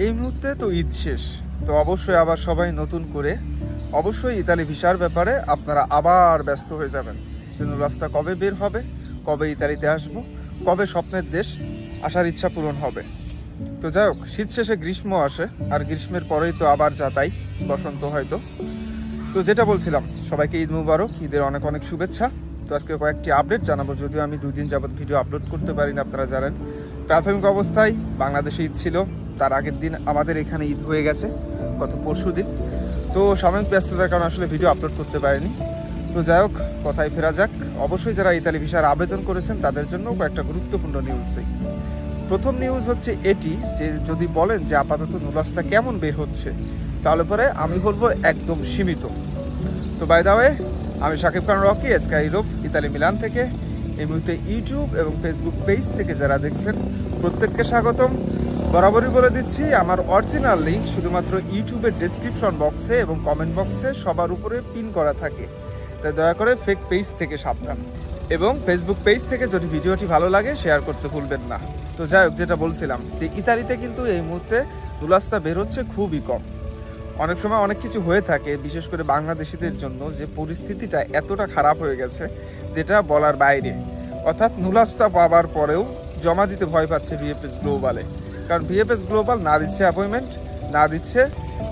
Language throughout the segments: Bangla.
এই মুহূর্তে তো ঈদ শেষ, তো অবশ্যই আবার সবাই নতুন করে অবশ্যই ইতালি ভিসার ব্যাপারে আপনারা আবার ব্যস্ত হয়ে যাবেন। রাস্তা কবে বের হবে, কবে ইতালিতে আসবো, কবে স্বপ্নের দেশ আসার ইচ্ছা পূরণ হবে। তো যাই হোক, শীত শেষে গ্রীষ্ম আসে, আর গ্রীষ্মের পরেই তো আবার যাতাই বসন্ত হয়তো। তো যেটা বলছিলাম, সবাইকে ঈদ মুবারক, ঈদের অনেক অনেক শুভেচ্ছা। তো আজকে কয়েকটি আপডেট জানাবো, যদিও আমি 2 দিন যাবত ভিডিও আপলোড করতে পারিনি, আপনারা জানেন। প্রাথমিক অবস্থায় বাংলাদেশে ঈদ ছিল, তার আগের দিন আমাদের এখানে ঈদ হয়ে গেছে গত পরশু দিন। তো সাময়িক ব্যস্ততার কারণে আসলে ভিডিও আপলোড করতে পারিনি। তো যাই হোক, কথায় ফেরা যাক। অবশ্যই যারা ইতালি ভিসার আবেদন করেছেন তাদের জন্য কয়েকটা গুরুত্বপূর্ণ নিউজ দিই। প্রথম নিউজ হচ্ছে এটি যে, যদি বলেন যে আপাতত নুরাস্তা কেমন বের হচ্ছে, তাহলে পরে আমি বলবো একদম সীমিত। তো বাই দা ওয়ে, আমি Shakib Khan Rocky, Sky Europe, Italy Milan থেকে। এই মুহূর্তে ইউটিউব এবং ফেসবুক পেজ থেকে যারা দেখছেন প্রত্যেককে স্বাগতম। বরাবরই বলে দিচ্ছি, আমার অরিজিনাল লিঙ্ক শুধুমাত্র ইউটিউবের ডেসক্রিপশন বক্সে এবং কমেন্ট বক্সে সবার উপরে পিন করা থাকে, তাই দয়া করে ফেক পেজ থেকে সাবধান। এবং ফেসবুক পেজ থেকে যদি ভিডিওটি ভালো লাগে শেয়ার করতে ভুলবেন না। তো যাই হোক, যেটা বলছিলাম যে ইতালিতে কিন্তু এই মুহূর্তে নুরাস্তা বের হচ্ছে খুবই কম। অনেক সময় অনেক কিছু হয়ে থাকে, বিশেষ করে বাংলাদেশিদের জন্য যে পরিস্থিতিটা এতটা খারাপ হয়ে গেছে যেটা বলার বাইরে। অর্থাৎ নুরাস্তা পাওয়ার পরেও জমা দিতে ভয় পাচ্ছে ভিএফএস গ্লোবালে, কারণ ভিএফএস গ্লোবাল না দিচ্ছে অ্যাপয়েন্টমেন্ট,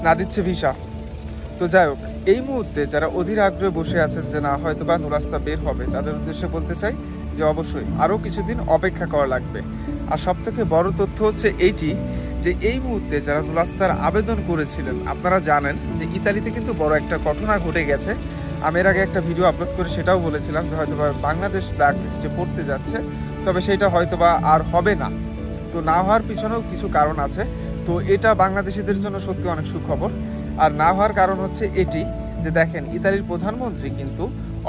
না দিচ্ছে ভিসা। তো যাই হোক, এই মুহূর্তে যারা অধীর আগ্রহে বসে আছেন যে না হয়তো বা নুরাস্তা বের হবে, তাদের উদ্দেশ্যে বলতে চাই যে অবশ্যই আরও কিছুদিন অপেক্ষা করা লাগবে। আর সবথেকে বড় তথ্য হচ্ছে এইটি যে এই মুহূর্তে যারা নুরাস্তার আবেদন করেছিলেন, আপনারা জানেন যে ইতালিতে কিন্তু বড় একটা ঘটনা ঘটে গেছে। আমি এর আগে একটা ভিডিও আপলোড করে সেটাও বলেছিলাম যে হয়তোবা বাংলাদেশ ব্ল্যাক লিস্টে পড়তে যাচ্ছে, তবে সেটা হয়তোবা আর হবে না। তো না হওয়ার পিছনেও কিছু কারণ আছে। তো এটা বাংলাদেশিদের জন্য সত্যি অনেক সুখবর। আর না হওয়ার কারণ হচ্ছে এটি যে দেখেন, ইতালির প্রধানমন্ত্রী কিন্তু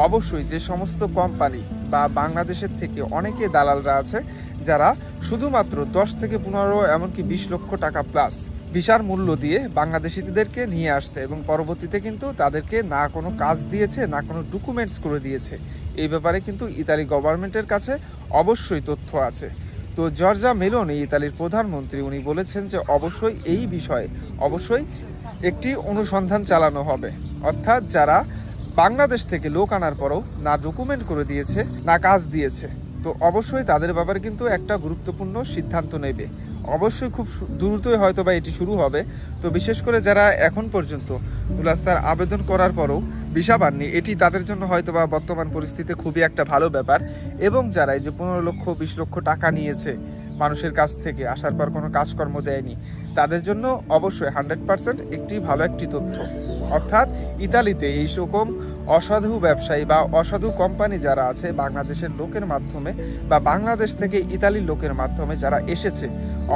অবশ্যই যে সমস্ত কোম্পানি বা বাংলাদেশের থেকে অনেকে দালালরা আছে যারা শুধুমাত্র 10 থেকে 15 এমনকি 20 লক্ষ টাকা প্লাস ভিসার মূল্য দিয়ে বাংলাদেশিদেরকে নিয়ে আসছে, এবং পরবর্তীতে কিন্তু তাদেরকে না কোনো কাজ দিয়েছে, না কোনো ডকুমেন্টস করে দিয়েছে। এই ব্যাপারে কিন্তু ইতালি গভর্নমেন্টের কাছে অবশ্যই তথ্য আছে। তো জর্জা মেলোনি, ইতালির প্রধানমন্ত্রী, উনি বলেছেন যে অবশ্যই এই বিষয়ে অবশ্যই একটি অনুসন্ধান চালানো হবে। অর্থাৎ যারা বাংলাদেশ থেকে লোক আনার পরও না ডকুমেন্ট করে দিয়েছে, না কাজ দিয়েছে, তো অবশ্যই তাদের ব্যাপারে কিন্তু একটা গুরুত্বপূর্ণ সিদ্ধান্ত নেবে। অবশ্যই খুব দ্রুতই হয়তো বা এটি শুরু হবে। তো বিশেষ করে যারা এখন পর্যন্ত নুরাস্তার আবেদন করার পরও ভিসা পাননি, এটি তাদের জন্য হয়তো বা বর্তমান পরিস্থিতিতে খুবই একটা ভালো ব্যাপার। এবং যারা এই যে 15 লক্ষ 20 লক্ষ টাকা নিয়েছে মানুষের কাছ থেকে, আসার পর কোনো কাজকর্ম দেয়নি, তাদের জন্য অবশ্যই 100% একটি ভালো একটি তথ্য। অর্থাৎ ইতালিতে এই রকম অসাধু ব্যবসায়ী বা অসাধু কোম্পানি যারা আছে বাংলাদেশের লোকের মাধ্যমে বা বাংলাদেশ থেকে ইতালির লোকের মাধ্যমে যারা এসেছে,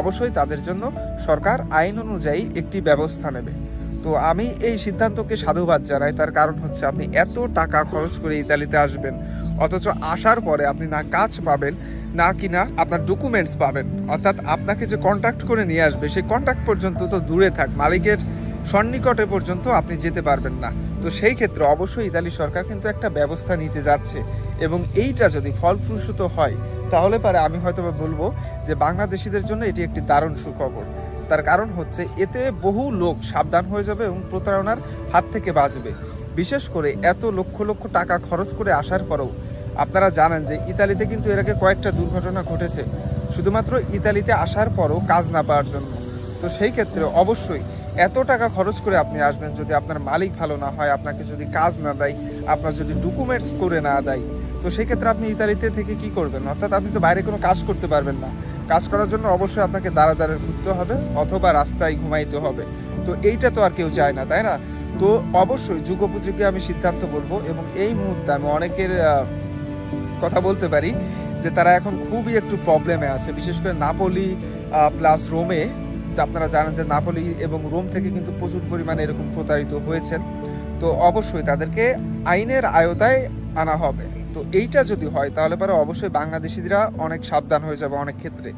অবশ্যই তাদের জন্য সরকার আইন অনুযায়ী একটি ব্যবস্থা নেবে। তো আমি এই সিদ্ধান্তকে সাধুবাদ জানাই। তার কারণ হচ্ছে, আপনি এত টাকা খরচ করে ইতালিতে আসবেন, অথচ আসার পরে আপনি না কাজ পাবেন, না কিনা আপনার ডকুমেন্টস পাবেন। অর্থাৎ আপনাকে যে কন্ট্যাক্ট করে নিয়ে আসবে, সেই কন্ট্যাক্ট পর্যন্ত তো দূরে থাক, মালিকের সন্নিকটে পর্যন্ত আপনি যেতে পারবেন না। তো সেই ক্ষেত্রে অবশ্যই ইতালি সরকার কিন্তু একটা ব্যবস্থা নিতে যাচ্ছে, এবং এইটা যদি ফলপ্রসূ হয় তাহলে পারে আমি হয়তো বলবো যে বাংলাদেশিদের জন্য এটি একটি দারুণ সুখবর। তার কারণ হচ্ছে এতে বহু লোক সাবধান হয়ে যাবে এবং প্রতারণার হাত থেকে বাঁচবে। বিশেষ করে এত লক্ষ লক্ষ টাকা খরচ করে আসার পরেও আপনারা জানেন যে ইতালিতে কিন্তু এর আগে কয়েকটা দুর্ঘটনা ঘটেছে শুধুমাত্র ইতালিতে আসার পরও কাজ না পাওয়ার জন্য। তো সেই ক্ষেত্রে অবশ্যই এত টাকা খরচ করে আপনি আসবেন, যদি আপনার মালিক ভালো না হয়, আপনাকে যদি কাজ না দেয়, আপনার যদি ডকুমেন্টস করে না দেয়, তো সেই ক্ষেত্রে আপনি ইতালিতে থেকে কি করবেন? অর্থাৎ আপনি তো বাইরে কোনো কাজ করতে পারবেন না। কাজ করার জন্য অবশ্যই আপনাকে দাঁড়া ঘুরতে হবে অথবা রাস্তায় ঘুমাইতে হবে। তো এইটা তো আর কেউ চায় না, তাই না? তো অবশ্যই যুগোপযোগী আমি সিদ্ধান্ত বলবো। এবং এই মুহূর্তে আমি অনেকের কথা বলতে পারি যে তারা এখন খুবই একটু প্রবলেমে আছে, বিশেষ করে নাপোলি প্লাস রোমে। আপনারা জানেন যে নাপোলি এবং রোম থেকে কিন্তু প্রচুর পরিমাণে এরকম প্রতারিত হয়েছেন। তো অবশ্যই তাদেরকে আইনের আওতায় আনা হবে। তো এইটা যদি হয় তাহলে পরে অবশ্যই বাংলাদেশিরা অনেক সাবধান হয়ে যাবে অনেক ক্ষেত্রে।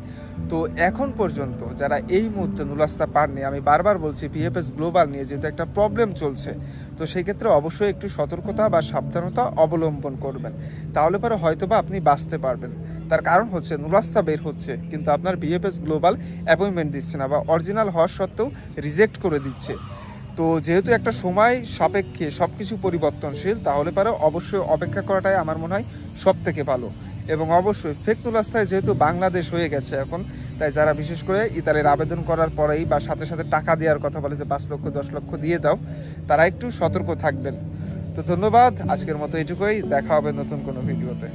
তো এখন পর্যন্ত যারা এই মুহূর্তে নুরাস্তা পাননি, আমি বারবার বলছি ভিএফএস গ্লোবাল নিয়ে যেহেতু একটা প্রবলেম চলছে, তো সেই ক্ষেত্রে অবশ্যই একটু সতর্কতা বা সাবধানতা অবলম্বন করবেন, তাহলে পরে হয়তোবা আপনি বাঁচতে পারবেন। তার কারণ হচ্ছে নুরাস্তা বের হচ্ছে কিন্তু আপনার ভিএফএস গ্লোবাল অ্যাপয়েন্টমেন্ট দিচ্ছে না বা অরিজিনাল হওয়ার সত্ত্বেও রিজেক্ট করে দিচ্ছে। তো যেহেতু একটা সময় সাপেক্ষে সব কিছু পরিবর্তনশীল, তাহলে পরে অবশ্যই অপেক্ষা করাটাই আমার মনে হয় সব থেকে ভালো। এবং অবশ্যই ফেক নুরাস্তায় যেহেতু বাংলাদেশ হয়ে গেছে এখন, তাই যারা বিশেষ করে ইতালির আবেদন করার পরেই বা সাথে সাথে টাকা দেওয়ার কথা বলে যে 5 লক্ষ 10 লক্ষ দিয়ে দাও, তারা একটু সতর্ক থাকবেন। তো ধন্যবাদ, আজকের মতো এটুকুই, দেখা হবে নতুন কোনো ভিডিওতে।